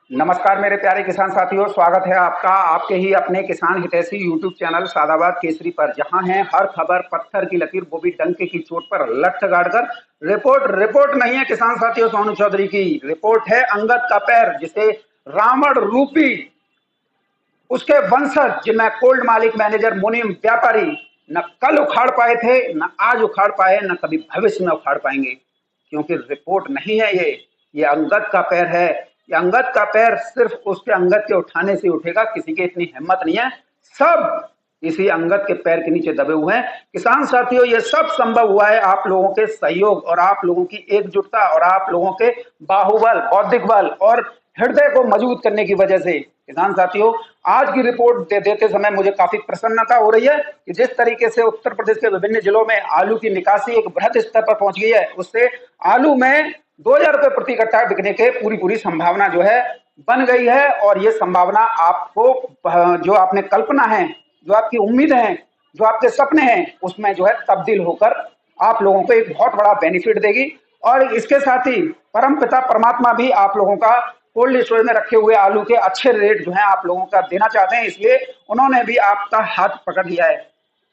नमस्कार मेरे प्यारे किसान साथियों, स्वागत है आपका आपके ही अपने किसान हितैषी यूट्यूब चैनल सादाबाद केसरी पर, जहां है हर खबर पत्थर की लकीर वो भी डंके की चोट पर लठ गाड़कर। रिपोर्ट नहीं है किसान साथियों सोनू चौधरी की, रिपोर्ट है अंगद का पैर, जिसे रावण रूपी उसके वंशज जिनमें कोल्ड मालिक मैनेजर मुनीम व्यापारी न कल उखाड़ पाए थे, न आज उखाड़ पाए, न कभी भविष्य में उखाड़ पाएंगे। क्योंकि रिपोर्ट नहीं है ये अंगद का पैर है। ये अंगद का पैर सिर्फ उसके अंगद के उठाने से उठेगा, किसी की इतनी हिम्मत नहीं है। सब इसी अंगद के पैर के नीचे दबे हुए हैं। किसान साथियों, ये सब संभव हुआ है आप लोगों के सहयोग और आप लोगों की एकजुटता और आप लोगों के बाहुबल, बौद्धिक बल और हृदय को मजबूत करने की वजह से। किसान साथियों, आज की रिपोर्ट देते समय मुझे काफी प्रसन्नता हो रही है कि जिस तरीके से उत्तर प्रदेश के विभिन्न जिलों में आलू की निकासी एक बृहद स्तर पर पहुंच गई है, उससे आलू में 2000 रुपए प्रति कट्टा बिकने के पूरी संभावना जो है बन गई है। और ये संभावना आपको, जो आपने कल्पना है, जो आपकी उम्मीद है, जो आपके सपने हैं, उसमें जो है तब्दील होकर आप लोगों को एक बहुत बड़ा बेनिफिट देगी। और इसके साथ ही परम पिता परमात्मा भी आप लोगों का कोल्ड स्टोरेज में रखे हुए आलू के अच्छे रेट जो है आप लोगों का देना चाहते हैं, इसलिए उन्होंने भी आपका हाथ पकड़ लिया है।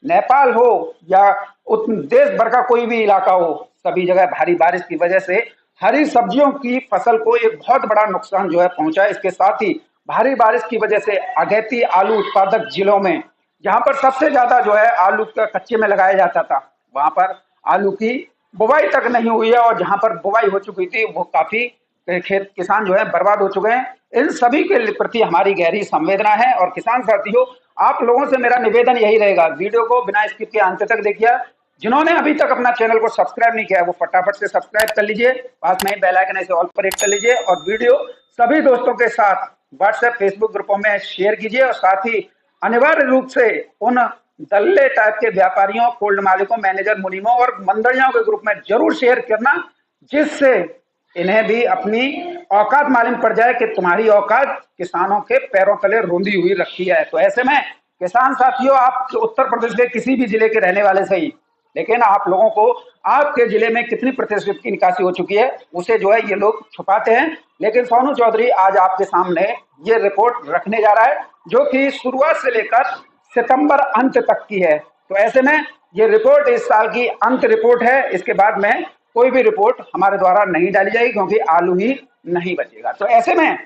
नेपाल हो या देश भर का कोई भी इलाका हो, सभी जगह भारी बारिश की वजह से हरी सब्जियों की फसल को एक बहुत बड़ा नुकसान जो है पहुंचा है। इसके साथ ही भारी बारिश की वजह से अगेती आलू उत्पादक जिलों में, जहां पर सबसे ज्यादा जो है आलू का कच्चे में लगाया जाता था, वहां पर आलू की बुवाई तक नहीं हुई है। और जहां पर बुवाई हो चुकी थी वो काफी खेत किसान जो है बर्बाद हो चुके हैं। इन सभी के प्रति हमारी गहरी संवेदना है। और किसान साथियों, आप लोगों से मेरा निवेदन यही रहेगा, वीडियो को बिना स्किप के अंत तक देखिए। जिन्होंने अभी तक अपना चैनल को सब्सक्राइब नहीं किया है वो फटाफट से सब्सक्राइब कर लीजिए, पास में बेल आइकन ऐसे ऑल पर हिट कर लीजिए और वीडियो सभी दोस्तों के साथ व्हाट्सएप फेसबुक ग्रुपों में शेयर कीजिए। और साथ ही अनिवार्य रूप से उन दल्ले टाइप के व्यापारियों, कोल्ड मालिकों, मैनेजर, मुनीमों और मंदड़ियों के ग्रुप में जरूर शेयर करना, जिससे इन्हें भी अपनी औकात मालूम पड़ जाए कि तुम्हारी औकात किसानों के पैरों तले रूंधी हुई रखी है। तो ऐसे में किसान साथियों, आप उत्तर प्रदेश के किसी भी जिले के रहने वाले सही, लेकिन आप लोगों को आपके जिले में कितनी प्रतिशत की निकासी हो चुकी है उसे जो है ये लोग छुपाते हैं। लेकिन सोनू चौधरी आज आपके सामने ये रिपोर्ट रखने जा रहा है, जो कि शुरुआत से लेकर सितंबर अंत तक की है। तो ऐसे में ये रिपोर्ट इस साल की अंत रिपोर्ट है। इसके बाद में कोई भी रिपोर्ट हमारे द्वारा नहीं डाली जाएगी, क्योंकि आलू ही नहीं बचेगा। तो ऐसे में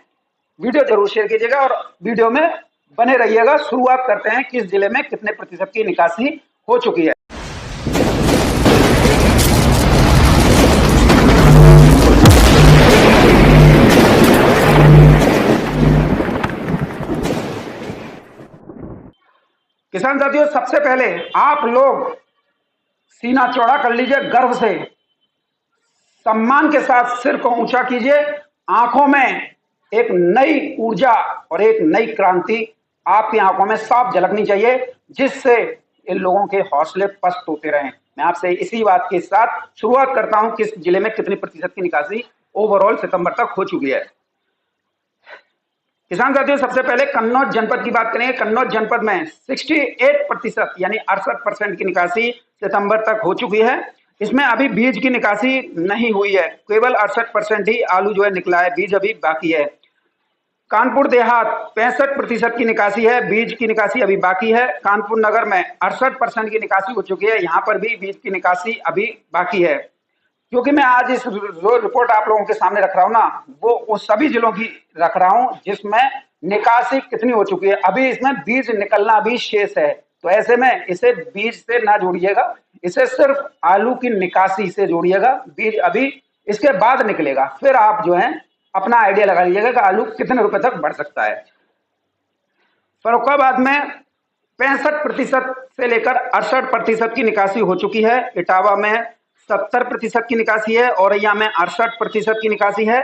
वीडियो जरूर शेयर कीजिएगा और वीडियो में बने रहिएगा। शुरुआत करते हैं किस जिले में कितने प्रतिशत की निकासी हो चुकी है। किसान साथियों, सबसे पहले आप लोग सीना चौड़ा कर लीजिए, गर्व से सम्मान के साथ सिर को ऊंचा कीजिए। आंखों में एक नई ऊर्जा और एक नई क्रांति आपकी आंखों में साफ झलकनी चाहिए, जिससे इन लोगों के हौसले पस्त होते रहें। मैं आपसे इसी बात के साथ शुरुआत करता हूं किस जिले में कितनी प्रतिशत की निकासी ओवरऑल सितंबर तक हो चुकी है। किसान साथियों, सबसे पहले कन्नौज जनपद की बात करेंगे। कन्नौज जनपद में 68% यानी 68% की निकासी सितंबर तक हो चुकी है। इसमें अभी बीज की निकासी नहीं हुई है, केवल 68% ही आलू जो है निकला है, बीज अभी बाकी है। कानपुर देहात 65% की निकासी है, बीज की निकासी अभी बाकी है। कानपुर नगर में 68% की निकासी हो चुकी है, यहाँ पर भी बीज की निकासी अभी बाकी है। क्योंकि मैं आज इस जो रिपोर्ट आप लोगों के सामने रख रहा हूं ना, वो सभी जिलों की रख रहा हूं जिसमें निकासी कितनी हो चुकी है। अभी इसमें बीज निकलना भी शेष है। तो ऐसे में इसे बीज से ना जोड़िएगा, इसे सिर्फ आलू की निकासी से जोड़िएगा। बीज अभी इसके बाद निकलेगा, फिर आप जो है अपना आइडिया लगा लीजिएगा कि आलू कितने रुपए तक बढ़ सकता है। फर्रुखाबाद में 65% से लेकर 68% की निकासी हो चुकी है। इटावा में 70% की निकासी है। औरैया में 68% की निकासी है।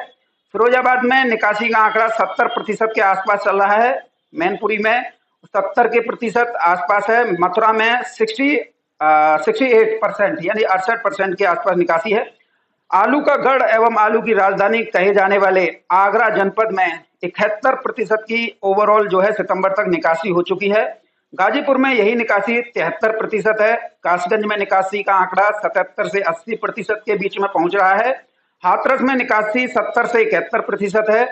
फिरोजाबाद में निकासी का आंकड़ा 70% के आसपास चल रहा है। मैनपुरी में 70 के प्रतिशत आसपास है। मथुरा में 68% यानी 68% के आसपास निकासी है। आलू का गढ़ एवं आलू की राजधानी कहे जाने वाले आगरा जनपद में 71% की ओवरऑल जो है सितंबर तक निकासी हो चुकी है। गाजीपुर में यही निकासी 73% है। कासगंज में निकासी का आंकड़ा 77 से 80% के बीच में पहुंच रहा है। हाथरस में निकासी 70 से 71% है।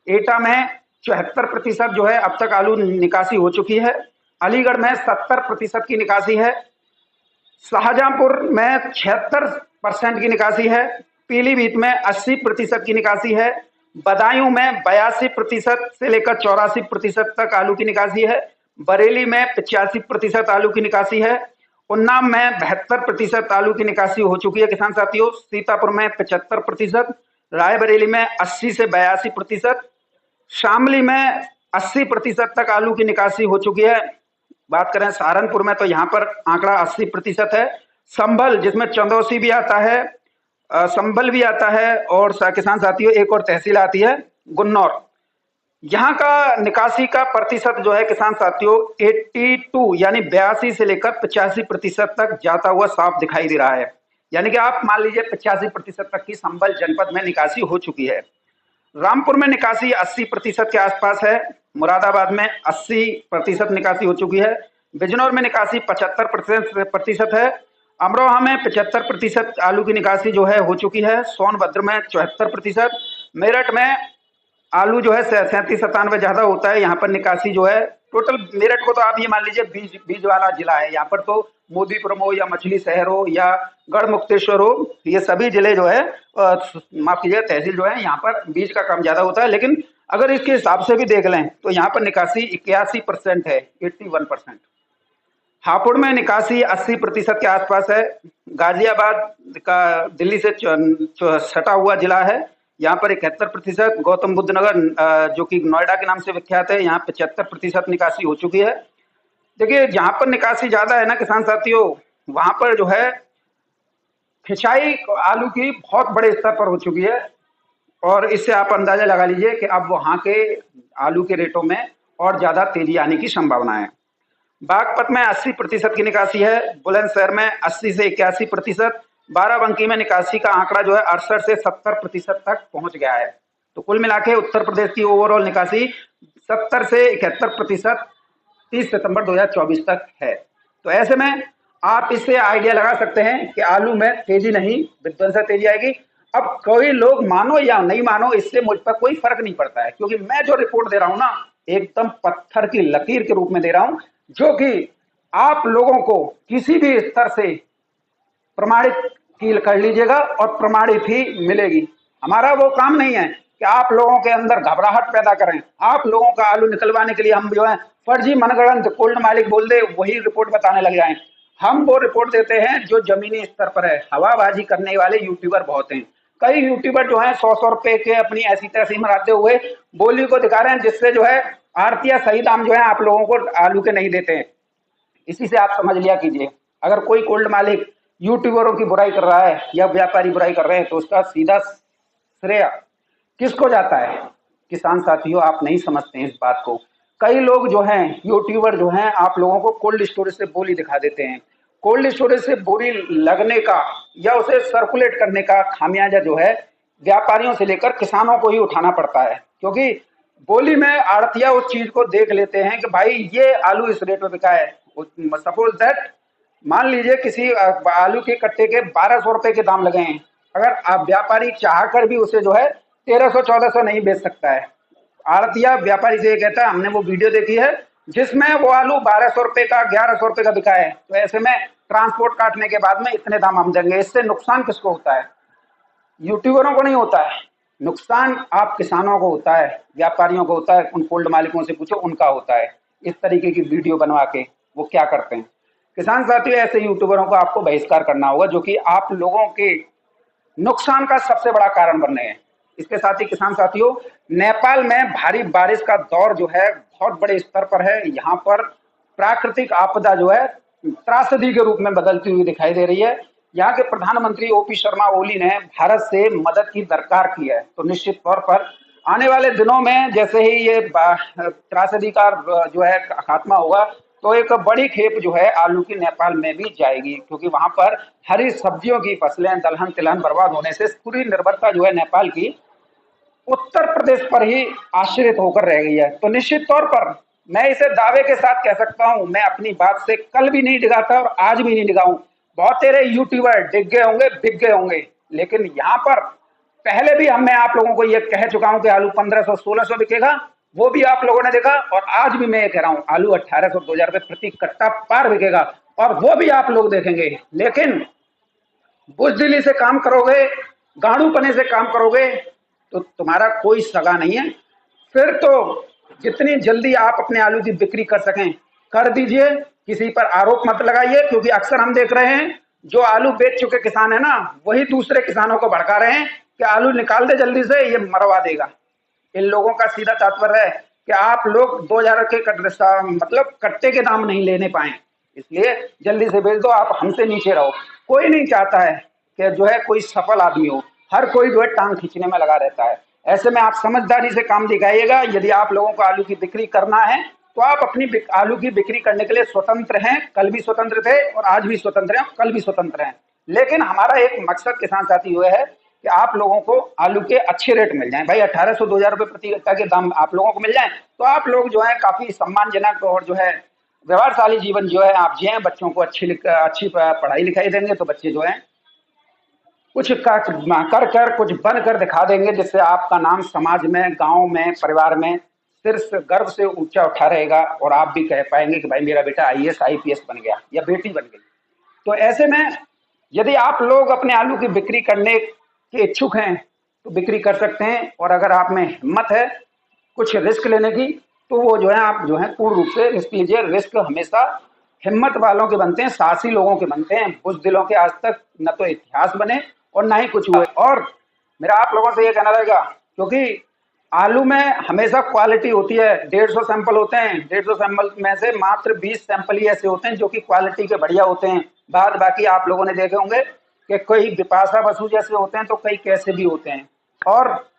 एटा में 74% जो है अब तक आलू निकासी हो चुकी है। अलीगढ़ में 70% की निकासी है। शाहजहांपुर में 76% की निकासी है। पीलीभीत में 80% की निकासी है। बदायूं में 82% से लेकर 84% तक आलू की निकासी है। बरेली में 85% आलू की निकासी है। उन्नाव में 72% आलू की निकासी हो चुकी है किसान साथियों। सीतापुर में 75%, रायबरेली में 80 से 82%, शामली में 80% तक आलू की निकासी हो चुकी है। बात करें सहारनपुर में तो यहाँ पर आंकड़ा 80% है। संभल जिसमें चंदौसी भी आता है, संभल भी आता है, और किसान साथियों एक और तहसील आती है गुन्नौर। यहाँ का निकासी का प्रतिशत जो है किसान साथियों 82 यानी 82 से लेकर 85% तक जाता हुआ साफ दिखाई दे रहा है। यानी कि आप मान लीजिए 85% तक की संभल जनपद में निकासी हो चुकी है। रामपुर में निकासी 80% के आसपास है। मुरादाबाद में 80% निकासी हो चुकी है। बिजनौर में निकासी 75% है। अमरोहा में 75% आलू की निकासी जो है हो चुकी है। सोनभद्र में 74%। मेरठ में आलू जो है 37-97 ज्यादा होता है। यहाँ पर निकासी जो है टोटल मेरठ को तो आप ये मान लीजिए बीज वाला जिला है। यहाँ पर तो मोदीपुरम हो या मछली शहर हो या गढ़ मुक्तेश्वर हो, ये सभी जिले जो है माफ कीजिए तहसील जो है यहाँ पर बीज का काम ज्यादा होता है। लेकिन अगर इसके हिसाब से भी देख लें तो यहाँ पर निकासी 81% है, 81%। हापुड़ में निकासी 80% के आसपास है। गाजियाबाद का दिल्ली से सटा हुआ जिला है, यहाँ पर 71%। गौतम बुद्ध नगर जो कि नोएडा के नाम से विख्यात है, यहाँ 75% निकासी हो चुकी है। देखिए जहाँ पर निकासी ज्यादा है ना किसान साथियों, वहां पर जो है खिंचाई आलू की बहुत बड़े स्तर पर हो चुकी है, और इससे आप अंदाजा लगा लीजिए कि अब वहां के आलू के रेटों में और ज्यादा तेजी आने की संभावना है। बागपत में 80% की निकासी है। बुलंदशहर में 80 से 81%। बाराबंकी में निकासी का आंकड़ा जो है 68 से 70% तक पहुंच गया है। तो कुल मिला के उत्तर प्रदेश की ओवरऑल निकासी 70 से 71% 30 सितंबर 2024 तक है। तो ऐसे में आप इससे आइडिया लगा सकते हैं कि आलू में तेजी नहीं, विध्वंसक तेजी आएगी। अब कोई लोग मानो या नहीं मानो, इससे मुझ पर कोई फर्क नहीं पड़ता है, क्योंकि मैं जो रिपोर्ट दे रहा हूं ना एकदम पत्थर की लकीर के रूप में दे रहा हूं, जो कि आप लोगों को किसी भी स्तर से प्रमाणित कर लीजिएगा और प्रमाणित ही मिलेगी। हमारा वो काम नहीं है कि आप लोगों के अंदर घबराहट पैदा करें। आप लोगों का आलू निकलवाने के लिए हम जो है फर्जी मनगढ़ंत कोल्ड मालिक बोल दे वही रिपोर्ट बताने लग जाएं। हम वो रिपोर्ट देते हैं जो जमीनी स्तर पर है। हवाबाजी करने वाले यूट्यूबर बहुत हैं। कई यूट्यूबर जो है 100-100 रुपए के अपनी ऐसी तैसी मराते हुए बोली को दिखा रहे हैं, जिससे जो है आड़तिया सही दाम जो है आप लोगों को आलू के नहीं देते हैं। इसी से आप समझ लिया कीजिए, अगर कोई कोल्ड मालिक यूट्यूबरों की बुराई कर रहा है या व्यापारी बुराई कर रहे हैं तो उसका सीधा श्रेय किसको जाता है? किसान साथियों, आप नहीं समझते हैं इस बात को। कई लोग जो हैं यूट्यूबर जो हैं आप लोगों को कोल्ड स्टोरेज से बोली दिखा देते हैं। कोल्ड स्टोरेज से बोली लगने का या उसे सर्कुलेट करने का खामियाजा जो है व्यापारियों से लेकर किसानों को ही उठाना पड़ता है, क्योंकि बोली में आड़तिया उस चीज को देख लेते हैं कि भाई ये आलू इस रेट में बिका है। सपोज दैट मान लीजिए किसी आलू के कट्टे के 1200 रुपए के दाम लगे हैं, अगर आप व्यापारी चाहकर भी उसे जो है 1300-1400 नहीं बेच सकता है। आड़तिया व्यापारी से ये कहता है हमने वो वीडियो देखी है जिसमें वो आलू 1200 रुपए का 1100 रुपए का बिका है, तो ऐसे में ट्रांसपोर्ट काटने के बाद में इतने दाम हम देंगे। इससे नुकसान किसको होता है? यूट्यूबरों को नहीं होता है, नुकसान आप किसानों को होता है, व्यापारियों को होता है। उन कोल्ड मालिकों से पूछो, उनका होता है। इस तरीके की वीडियो बनवा के वो क्या करते हैं। किसान साथियों, ऐसे यूट्यूबरों को आपको बहिष्कार करना होगा जो कि आप लोगों के नुकसान का सबसे बड़ा कारण बन रहे हैं। इसके साथ ही किसान साथियों, नेपाल में भारी बारिश का दौर जो है बहुत बड़े स्तर पर है। यहाँ पर प्राकृतिक आपदा जो है त्रासदी के रूप में बदलती हुई दिखाई दे रही है। यहाँ के प्रधानमंत्री ओपी शर्मा ओली ने भारत से मदद की दरकार की है। तो निश्चित तौर पर आने वाले दिनों में जैसे ही ये त्रासदी का जो है खात्मा होगा तो एक बड़ी खेप जो है आलू की नेपाल में भी जाएगी, क्योंकि वहां पर हरी सब्जियों की फसलें दलहन तिलहन बर्बाद होने से पूरी निर्भरता जो है नेपाल की उत्तर प्रदेश पर ही आश्रित होकर रह गई है। तो निश्चित तौर पर मैं इसे दावे के साथ कह सकता हूं, मैं अपनी बात से कल भी नहीं डिगाता और आज भी नहीं डिगाऊं। बहुत तेरे यूट्यूबर डिग गए होंगे, बिक गए होंगे, लेकिन यहाँ पर पहले भी मैं आप लोगों को ये कह चुका हूं कि आलू 1500-1600 बिकेगा, वो भी आप लोगों ने देखा। और आज भी मैं ये कह रहा हूं आलू 1800-2000 रुपए प्रति कट्टा पार बिकेगा, और वो भी आप लोग देखेंगे। लेकिन बुजदिली से काम करोगे, गाड़ूपने से काम करोगे, तो तुम्हारा कोई सगा नहीं है। फिर तो जितनी जल्दी आप अपने आलू की बिक्री कर सकें कर दीजिए, किसी पर आरोप मत लगाइए, क्योंकि अक्सर हम देख रहे हैं जो आलू बेच चुके किसान है ना, वही दूसरे किसानों को भड़का रहे हैं कि आलू निकाल दे जल्दी से, ये मरवा देगा। इन लोगों का सीधा तात्पर्य है कि आप लोग 2000 के मतलब कट्टे के दाम नहीं लेने पाए, इसलिए जल्दी से बेच दो, आप हमसे नीचे रहो। कोई नहीं चाहता है कि जो है कोई सफल आदमी हो, हर कोई जो है टांग खींचने में लगा रहता है। ऐसे में आप समझदारी से काम दिखाइएगा। यदि आप लोगों को आलू की बिक्री करना है तो आप अपनी आलू की बिक्री करने के लिए स्वतंत्र हैं, कल भी स्वतंत्र थे और आज भी स्वतंत्र हैं, कल भी स्वतंत्र हैं। लेकिन हमारा एक मकसद किसान साथी हुए है कि आप लोगों को आलू के अच्छे रेट मिल जाएं। भाई 1800-2000 रुपए प्रति कट्टा के दाम आप लोगों को मिल जाएं तो आप लोग जो है काफी सम्मानजनक और जो है व्यवहारशाली जीवन जो है आप जिए। बच्चों को अच्छी पढ़ाई लिखाई देंगे तो बच्चे जो है कुछ कर कर कुछ बन कर दिखा देंगे, जिससे आपका नाम समाज में, गांव में, परिवार में सिर्फ गर्व से ऊंचा उठा रहेगा, और आप भी कह पाएंगे कि भाई मेरा बेटा IAS IPS बन गया या बेटी बन गई। तो ऐसे में यदि आप लोग अपने आलू की बिक्री करने के इच्छुक हैं तो बिक्री कर सकते हैं, और अगर आप में हिम्मत है कुछ रिस्क लेने की तो वो जो है आप जो है पूर्ण रूप से रिस्क लीजिए। रिस्क हमेशा हिम्मत वालों के बनते हैं, साहसी लोगों के बनते हैं। बुज़दिलों के आज तक न तो इतिहास बने और ना ही कुछ हुए। और मेरा आप लोगों से ये कहना रहेगा, क्योंकि आलू में हमेशा क्वालिटी होती है। 150 सैंपल होते हैं, 150 सैंपल में से मात्र 20 सैंपल ही ऐसे होते हैं जो कि क्वालिटी के बढ़िया होते हैं। बाद बाकी आप लोगों ने देखे होंगे कि कई बिपाशा बसु जैसे होते हैं तो कई कैसे भी होते हैं। और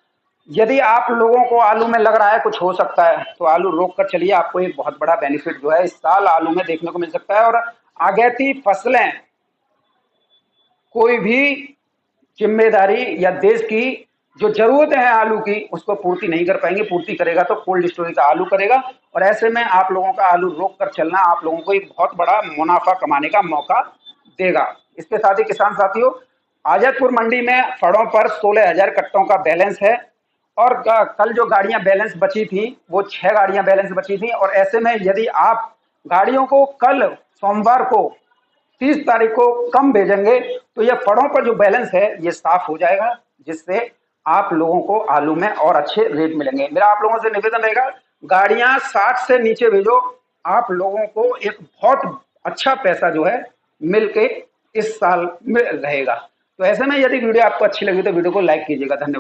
यदि आप लोगों को आलू में लग रहा है कुछ हो सकता है तो आलू रोक कर चलिए, आपको एक बहुत बड़ा बेनिफिट जो है इस साल आलू में देखने को मिल सकता है। और अगैती फसलें कोई भी जिम्मेदारी या देश की जो जरूरतें हैं आलू की उसको पूर्ति नहीं कर पाएंगे। पूर्ति करेगा तो कोल्ड स्टोरेज का आलू करेगा, और ऐसे में आप लोगों का आलू रोक कर चलना आप लोगों को एक बहुत बड़ा मुनाफा कमाने का मौका देगा। इसके साथ ही किसान साथियों, आजतपुर मंडी में फड़ों पर 16,000 कट्टों का बैलेंस है, और कल जो गाड़ियां बैलेंस बची थी वो 6 गाड़ियां बैलेंस बची थी। और ऐसे में यदि आप गाड़ियों को कल सोमवार को 30 तारीख को कम भेजेंगे तो यह फड़ों पर जो बैलेंस है ये साफ हो जाएगा, जिससे आप लोगों को आलू में और अच्छे रेट मिलेंगे। मेरा आप लोगों से निवेदन रहेगा, गाड़ियां 60 से नीचे भेजो, आप लोगों को एक बहुत अच्छा पैसा जो है मिल के इस साल में रहेगा। तो ऐसे में यदि वीडियो आपको अच्छी लगी तो वीडियो को लाइक कीजिएगा। धन्यवाद।